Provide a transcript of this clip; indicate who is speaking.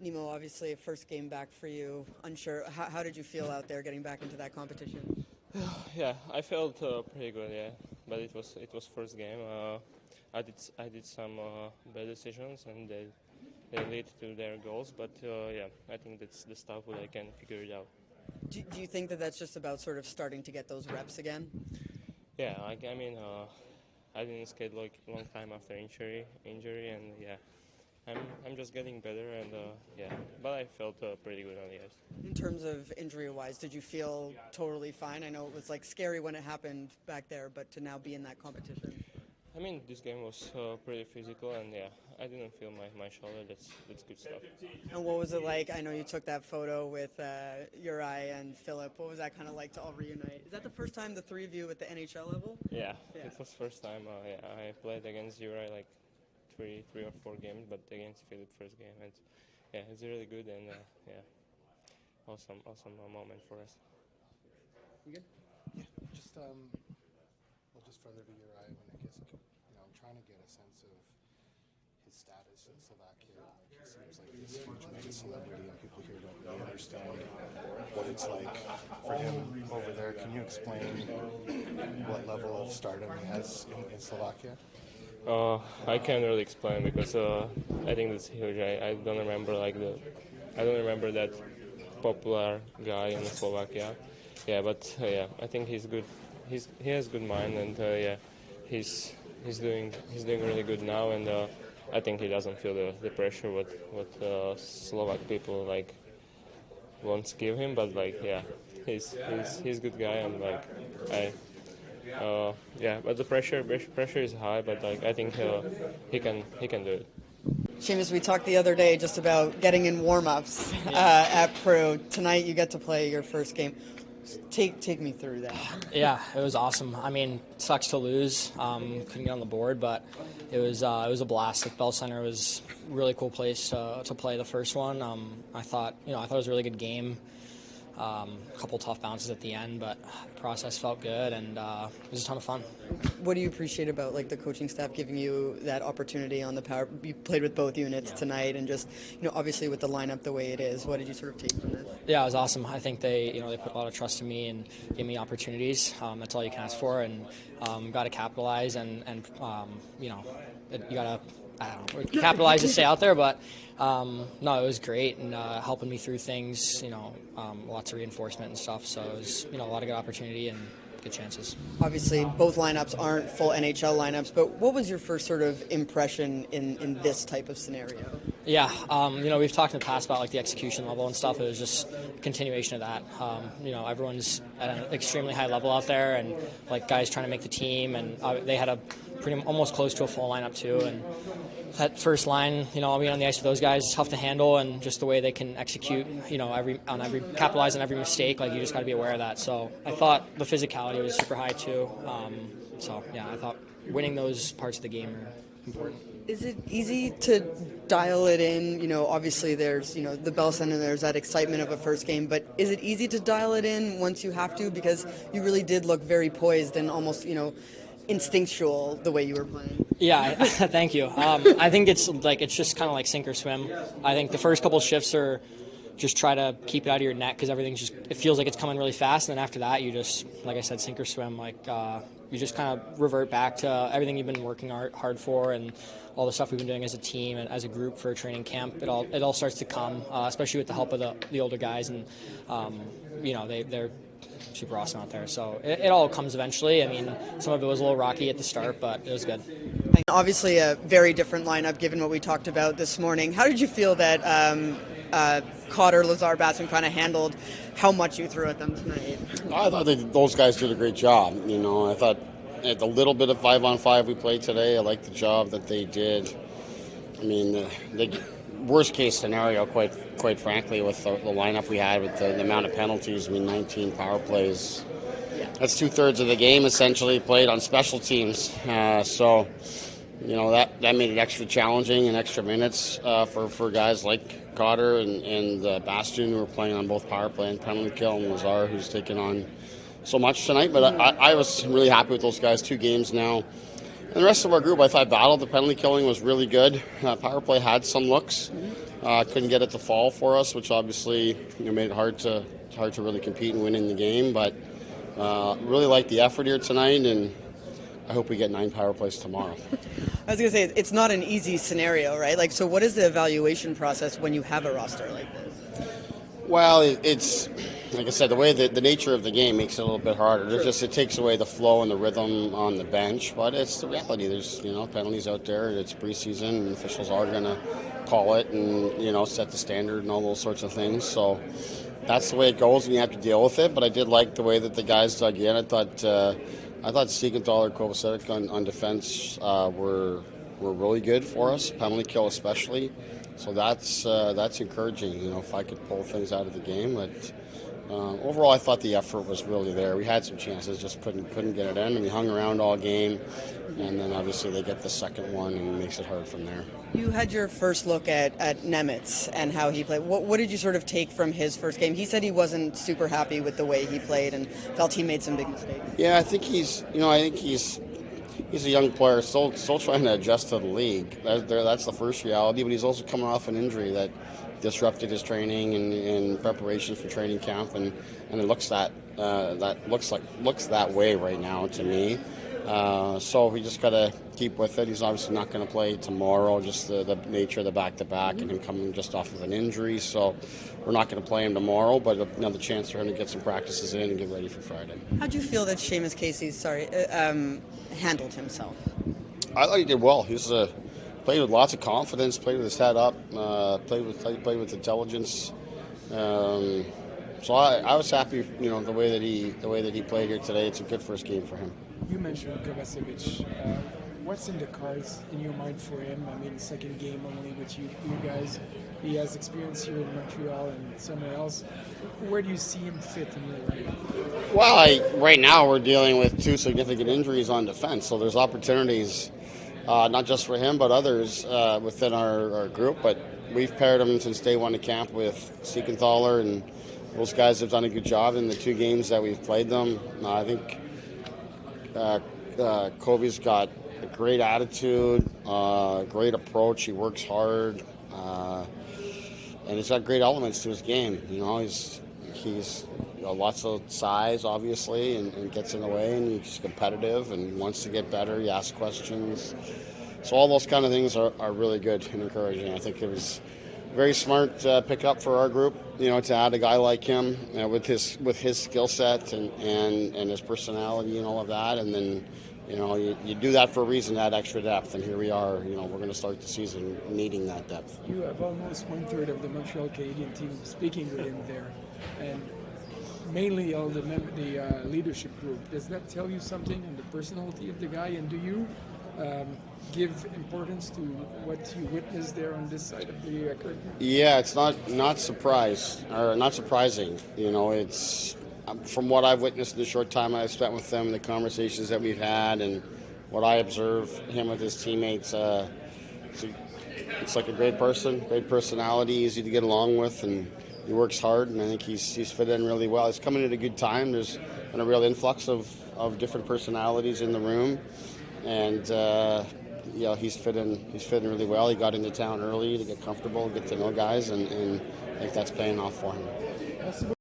Speaker 1: Nemo, obviously a first game back for you. Unsure. How did you feel out there getting back into that competition?
Speaker 2: Yeah, I felt pretty good. Yeah, but it was first game. I did some bad decisions and they lead to their goals. But yeah, I think that's the stuff where I can figure it out.
Speaker 1: Do you think that that's just about sort of starting to get those reps again?
Speaker 2: Yeah, I mean, I didn't skate like a long time after injury, and yeah. I'm just getting better, and yeah, but I felt pretty good on the ice.
Speaker 1: In terms of injury-wise, did you feel totally fine? I know it was like scary when it happened back there, but to now be in that competition.
Speaker 2: I mean, this game was pretty physical, and yeah, I didn't feel my shoulder. That's good stuff.
Speaker 1: And what was it like? I know you took that photo with Uri and Philip. What was that kind of like to all reunite? Is that the first time the three of you at the NHL level?
Speaker 2: Yeah. It was first time. Yeah, I played against Uri like three or four games, but against Philip first game, and yeah, it's really good, and yeah, awesome moment for us.
Speaker 3: You good? Yeah. Just further to your eye, when I guess I'm trying to get a sense of his status in Slovakia. Like, he seems like this huge mega celebrity, and people here don't really understand what it's like for him over there. Can you explain what level of stardom he has in Slovakia?
Speaker 2: I can't really explain because I think that's huge. I don't remember that popular guy in Slovakia. Yeah, but yeah, I think he's good. He has good mind, and yeah, he's doing really good now, and I think he doesn't feel the pressure what Slovak people like wants to give him. But like yeah, he's a good guy, and like yeah, but the pressure is high, but like I think he can do it.
Speaker 1: Seamus, we talked the other day just about getting in warm-ups at Pro. Tonight you get to play your first game. Take me through that.
Speaker 4: Yeah, it was awesome. I mean, it sucks to lose. Couldn't get on the board, but it was a blast. Like, Bell Center was a really cool place to play the first one. I thought it was a really good game. A couple tough bounces at the end, but the process felt good, and it was a ton of fun.
Speaker 1: What do you appreciate about like the coaching staff giving you that opportunity on the power? You played with both units tonight, and just obviously with the lineup the way it is, what did you sort of take from this?
Speaker 4: Yeah, it was awesome. I think they put a lot of trust in me and gave me opportunities. That's all you can ask for, and got to capitalize, and you got to capitalize to stay out there, but no, it was great, and helping me through things, lots of reinforcement and stuff, so it was a lot of good opportunity and good chances.
Speaker 1: Obviously both lineups aren't full NHL lineups, but what was your first sort of impression in this type of scenario?
Speaker 4: Yeah, we've talked in the past about like the execution level and stuff. It was just a continuation of that. Everyone's at an extremely high level out there, and like guys trying to make the team, and they had a almost close to a full lineup too, and that first line, being on the ice with those guys is tough to handle, and just the way they can execute, capitalize on every mistake, like you just got to be aware of that. So I thought the physicality was super high too. So yeah, I thought winning those parts of the game are important.
Speaker 1: Is it easy to dial it in? Obviously there's, the Bell Center, there's that excitement of a first game, but is it easy to dial it in once you have to? Because you really did look very poised and almost, instinctual the way you were playing.
Speaker 4: Yeah, thank you. I think it's just kind of like sink or swim. I think the first couple shifts are just try to keep it out of your net because it feels like it's coming really fast, and then after that you just, like I said, sink or swim. Like you just kind of revert back to everything you've been working hard for, and all the stuff we've been doing as a team and as a group for training camp. It all starts to come, especially with the help of the older guys, and they're super awesome out there. So it all comes eventually. I mean, some of it was a little rocky at the start, but it was good.
Speaker 1: Obviously a very different lineup given what we talked about this morning. How did you feel that Cotter, Lazar, Batson kind of handled how much you threw at them tonight?
Speaker 5: I thought those guys did a great job. I thought at the little bit of 5-on-5 we played today, I liked the job that they did. I mean, the worst case scenario, quite frankly, with the lineup we had, with the amount of penalties. I mean, 19 power plays. That's 2/3 of the game essentially played on special teams. So that made it extra challenging and extra minutes for guys like Cotter and Bastion, who were playing on both power play and penalty kill, and Lazar, who's taken on so much tonight. But I was really happy with those guys. 2 games now. And the rest of our group, I thought battled. The penalty killing was really good. Power play had some looks. Couldn't get it to fall for us, which obviously made it hard to really compete and win in the game. But really like the effort here tonight, and I hope we get 9 power plays tomorrow.
Speaker 1: I was going to say, it's not an easy scenario, right? Like, so what is the evaluation process when you have a roster like this?
Speaker 5: Well, it's like I said, the way that the nature of the game makes it a little bit harder. It takes away the flow and the rhythm on the bench, but it's the reality. There's penalties out there. It's preseason, and officials are going to call it and set the standard and all those sorts of things. So that's the way it goes, and you have to deal with it. But I did like the way that the guys dug in. I thought Siegenthaler, Kovacevic on defense were really good for us, penalty kill especially. So that's encouraging. If I could pull things out of the game, but overall, I thought the effort was really there. We had some chances, just couldn't get it in, and we hung around all game. And then obviously they get the second one, and it makes it hard from there.
Speaker 1: You had your first look at Nemec and how he played. What did you sort of take from his first game? He said he wasn't super happy with the way he played and felt he made some big mistakes.
Speaker 5: Yeah, I think he's a young player, still trying to adjust to the league. That's the first reality, but he's also coming off an injury that disrupted his training and preparation for training camp, and it looks that way right now to me. So we just got to keep with it. He's obviously not going to play tomorrow, just the nature of the back-to-back and him coming just off of an injury. So we're not going to play him tomorrow, but another chance for him to get some practices in and get ready for Friday.
Speaker 1: How do you feel that Seamus Casey, handled himself?
Speaker 5: I thought he did well. He's played with lots of confidence, played with his head up, played with intelligence. So I was happy, the way that he played here today. It's a good first game for him.
Speaker 6: You mentioned Kovacevic. What's in the cards in your mind for him? I mean, second game only with you guys. He has experience here in Montreal and somewhere else. Where do you see him fit in your lineup?
Speaker 5: Well, right now we're dealing with 2 significant injuries on defense, so there's opportunities, not just for him but others within our group. But we've paired him since day one of camp with Siegenthaler, and those guys have done a good job in the 2 games that we've played them. I think Kobe's got a great attitude, great approach. He works hard, and he's got great elements to his game. He's lots of size, obviously, and gets in the way, and he's competitive and wants to get better. He asks questions. So all those kind of things are really good and encouraging. I think it was very smart pickup for our group, to add a guy like him with his skill set and his personality and all of that. And then, you do that for a reason, add extra depth. And here we are, we're going to start the season needing that depth.
Speaker 6: You have almost 1/3 of the Montreal Canadian team speaking with him there, and mainly all the leadership group. Does that tell you something on the personality of the guy? And do you give importance to what you witnessed there on this side of the curtain?
Speaker 5: Yeah, it's not surprising. It's from what I've witnessed in the short time I've spent with them, the conversations that we've had, and what I observe him with his teammates. It's like a great person, great personality, easy to get along with, and he works hard. And I think he's fit in really well. He's coming at a good time. There's been a real influx of different personalities in the room, and he's fit in really well. He got into town early to get comfortable, get to know guys, and I think that's paying off for him.